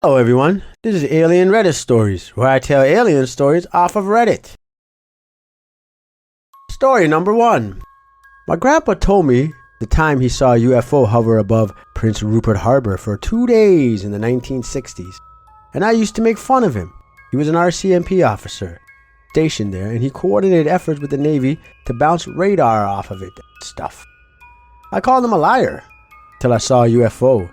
Hello everyone, this is Alien Reddit Stories, where I tell alien stories off of Reddit. Story number 1. My grandpa told me the time he saw a UFO hover above Prince Rupert Harbor for 2 days in the 1960s, and I used to make fun of him. He was an RCMP officer stationed there, and he coordinated efforts with the Navy to bounce radar off of it and stuff. I called him a liar till I saw a UFO.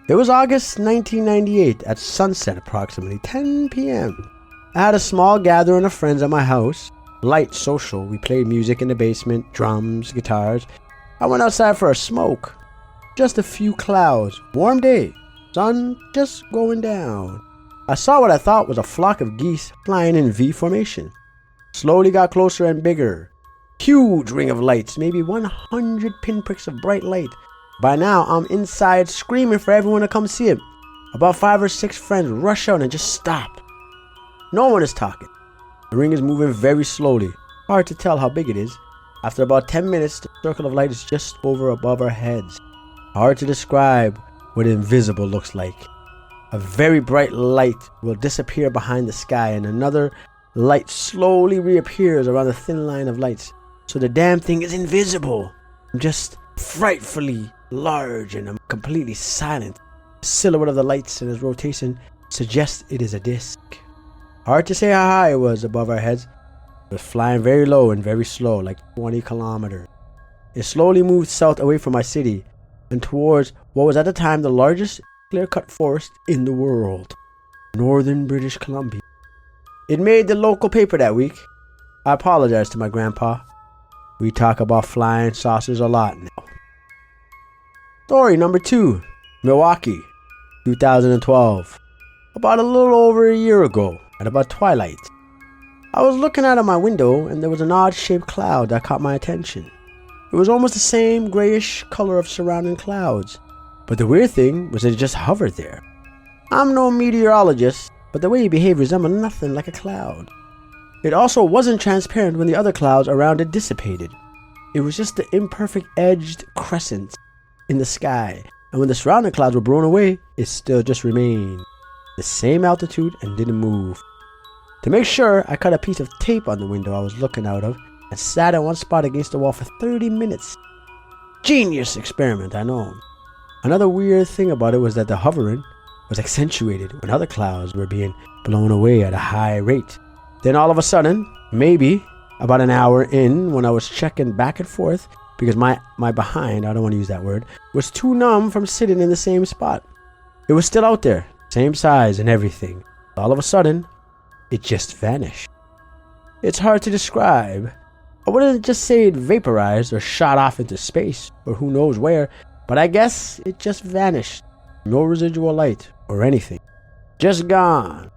It was August 1998 at sunset, approximately 10 p.m. I had a small gathering of friends at my house. Light social. We played music in the basement, drums, guitars. I went outside for a smoke. Just a few clouds. Warm day. Sun just going down. I saw what I thought was a flock of geese flying in V formation. Slowly got closer and bigger. Huge ring of lights, maybe 100 pinpricks of bright light. By now, I'm inside screaming for everyone to come see it. About 5 or 6 friends rush out and just stop. No one is talking. The ring is moving very slowly. Hard to tell how big it is. After about 10 minutes, the circle of light is just over above our heads. Hard to describe what invisible looks like. A very bright light will disappear behind the sky, and another light slowly reappears around the thin line of lights. So the damn thing is invisible. I'm just frightfully large and I'm completely silent. The silhouette of the lights and its rotation suggests it is a disc. Hard to say how high it was above our heads. It was flying very low and very slow, like 20 kilometers. It slowly moved south away from my city and towards what was at the time the largest clear-cut forest in the world, northern British Columbia. It made the local paper that week. I apologize to my grandpa. We talk about flying saucers a lot now. Story number 2. Milwaukee, 2012. About a little over a year ago, at about twilight, I was looking out of my window and there was an odd-shaped cloud that caught my attention. It was almost the same grayish color of surrounding clouds, but the weird thing was that it just hovered there. I'm no meteorologist, but the way it behaved resembled nothing like a cloud. It also wasn't transparent when the other clouds around it dissipated. It was just the imperfect edged crescent in the sky, and when the surrounding clouds were blown away, it still just remained the same altitude and didn't move. To make sure, I cut a piece of tape on the window I was looking out of and sat in one spot against the wall for 30 minutes. Genius experiment, I know. Another weird thing about it was that the hovering was accentuated when other clouds were being blown away at a high rate. Then all of a sudden, maybe about an hour in, when I was checking back and forth because my behind, I don't want to use that word, was too numb from sitting in the same spot. It was still out there, same size and everything. All of a sudden, it just vanished. It's hard to describe. I wouldn't just say it vaporized or shot off into space or who knows where, but I guess it just vanished. No residual light or anything. Just gone.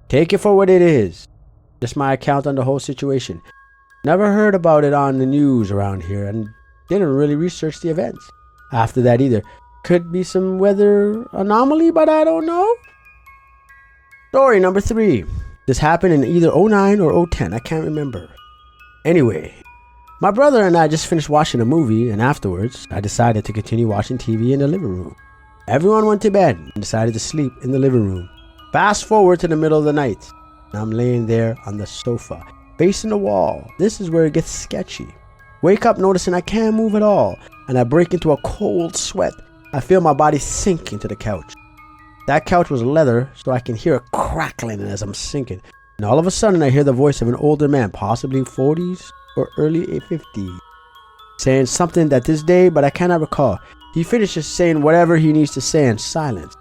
Take it for what it is. Just my account on the whole situation. Never heard about it on the news around here and didn't really research the events after that either. Could be some weather anomaly, but I don't know. Story number 3. This happened in either 09 or 010. I can't remember. Anyway, my brother and I just finished watching a movie, and afterwards I decided to continue watching TV in the living room. Everyone went to bed and decided to sleep in the living room. Fast forward to the middle of the night, and I'm laying there on the sofa, facing the wall. This is where it gets sketchy. Wake up noticing I can't move at all, and I break into a cold sweat. I feel my body sink into the couch. That couch was leather, so I can hear it crackling as I'm sinking. And all of a sudden I hear the voice of an older man, possibly 40s or early 50s, saying something that this day, but I cannot recall. He finishes saying whatever he needs to say in silence.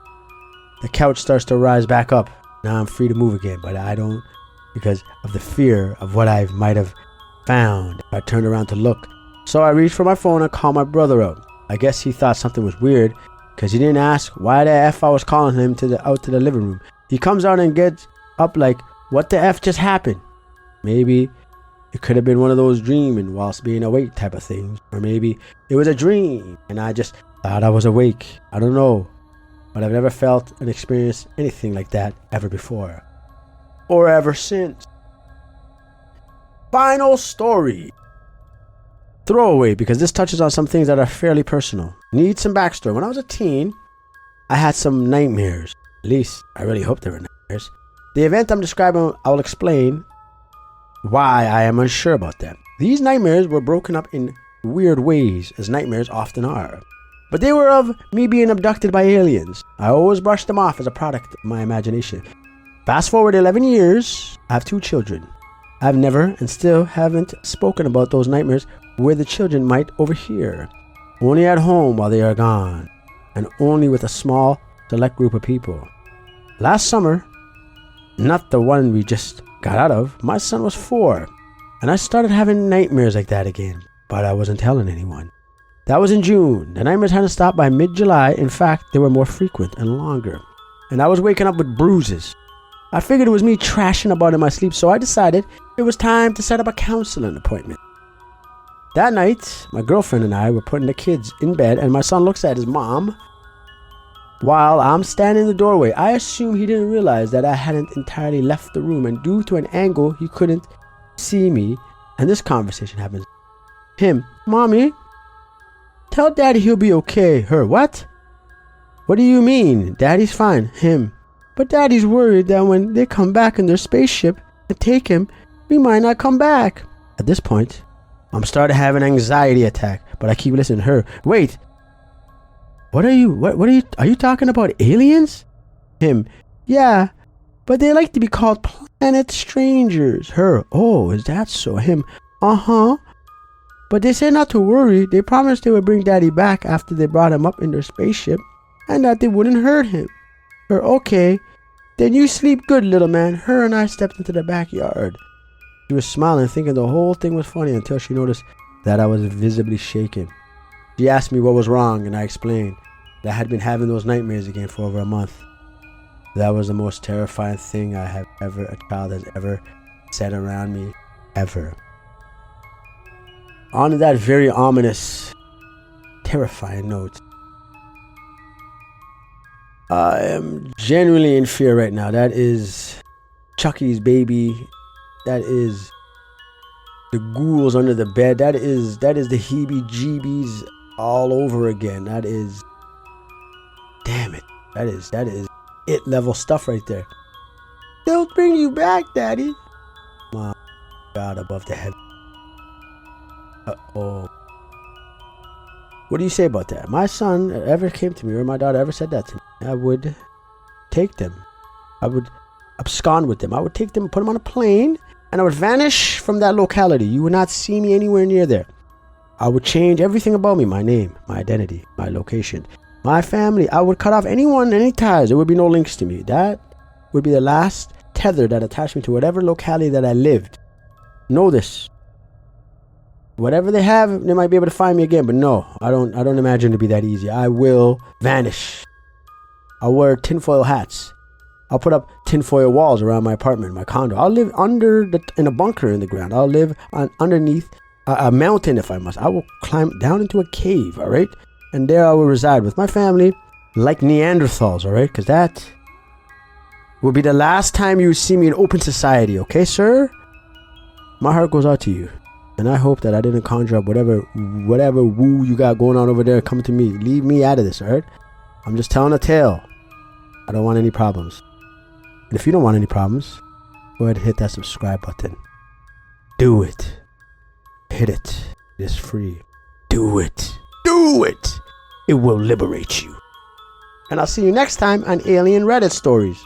The couch starts to rise back up. Now I'm free to move again, but I don't, because of the fear of what I might have found. I turned around to look, so I reached for my phone and called my brother up. I guess he thought something was weird, because he didn't ask why the F I was calling him out to the living room. He comes out and gets up like, what the F just happened? Maybe it could have been one of those dreaming whilst being awake type of things, or maybe it was a dream and I just thought I was awake. I don't know, but I've never felt and experienced anything like that ever before or ever since. Final story. Throwaway, because this touches on some things that are fairly personal. Need some backstory. When I was a teen, I had some nightmares. At least, I really hope they were nightmares. The event I'm describing, I will explain why I am unsure about them. These nightmares were broken up in weird ways, as nightmares often are. But they were of me being abducted by aliens. I always brushed them off as a product of my imagination. Fast forward 11 years, I have 2 children. I've never and still haven't spoken about those nightmares where the children might overhear. Only at home while they are gone, and only with a small, select group of people. Last summer, not the one we just got out of, my son was 4, and I started having nightmares like that again, but I wasn't telling anyone. That was in June. The nightmares hadn't stopped by mid-July. In fact, they were more frequent and longer. And I was waking up with bruises. I figured it was me trashing about in my sleep, so I decided it was time to set up a counseling appointment. That night, my girlfriend and I were putting the kids in bed, and my son looks at his mom while I'm standing in the doorway. I assume he didn't realize that I hadn't entirely left the room, and due to an angle, he couldn't see me, and this conversation happens. Him, Mommy, tell Daddy he'll be okay. Her, what? What do you mean? Daddy's fine. Him, but Daddy's worried that when they come back in their spaceship and take him, we might not come back. At this point, I'm starting to have an anxiety attack, but I keep listening to her. Wait, what are you talking about aliens? Him, yeah, but they like to be called planet strangers. Her, oh, is that so? Him, uh-huh. But they said not to worry. They promised they would bring Daddy back after they brought him up in their spaceship, and that they wouldn't hurt him. Her, okay, then you sleep good, little man. Her and I stepped into the backyard. She was smiling, thinking the whole thing was funny, until she noticed that I was visibly shaking. She asked me what was wrong, and I explained that I had been having those nightmares again for over a month. That was the most terrifying thing a child has ever said around me, ever. On to that very ominous, terrifying note, I am genuinely in fear right now. That is Chucky's baby. That is the ghouls under the bed. That is the heebie-jeebies all over again. That is, damn it. That is it level stuff right there. They'll bring you back, Daddy. My God above the heaven. Uh-oh. What do you say about that? My son ever came to me, or my daughter ever said that to me, I would take them. I would abscond with them. I would take them, put them on a plane, and I would vanish from that locality. You would not see me anywhere near there. I would change everything about me, my name, my identity, my location, my family. I would cut off anyone, any ties. There would be no links to me. That would be the last tether that attached me to whatever locality that I lived. Know this. Whatever they have, they might be able to find me again, but no, I don't imagine it to be that easy. I will vanish. I'll wear tinfoil hats. I'll put up tinfoil walls around my apartment, my condo. I'll live in a bunker in the ground. I'll live underneath a mountain if I must. I will climb down into a cave, all right? And there I will reside with my family like Neanderthals, all right? Because that will be the last time you see me in open society, okay, sir? My heart goes out to you. And I hope that I didn't conjure up whatever woo you got going on over there coming to me. Leave me out of this, alright? I'm just telling a tale. I don't want any problems. And if you don't want any problems, go ahead and hit that subscribe button. Do it. Hit it. It's free. Do it. Do it. It will liberate you. And I'll see you next time on Alien Reddit Stories.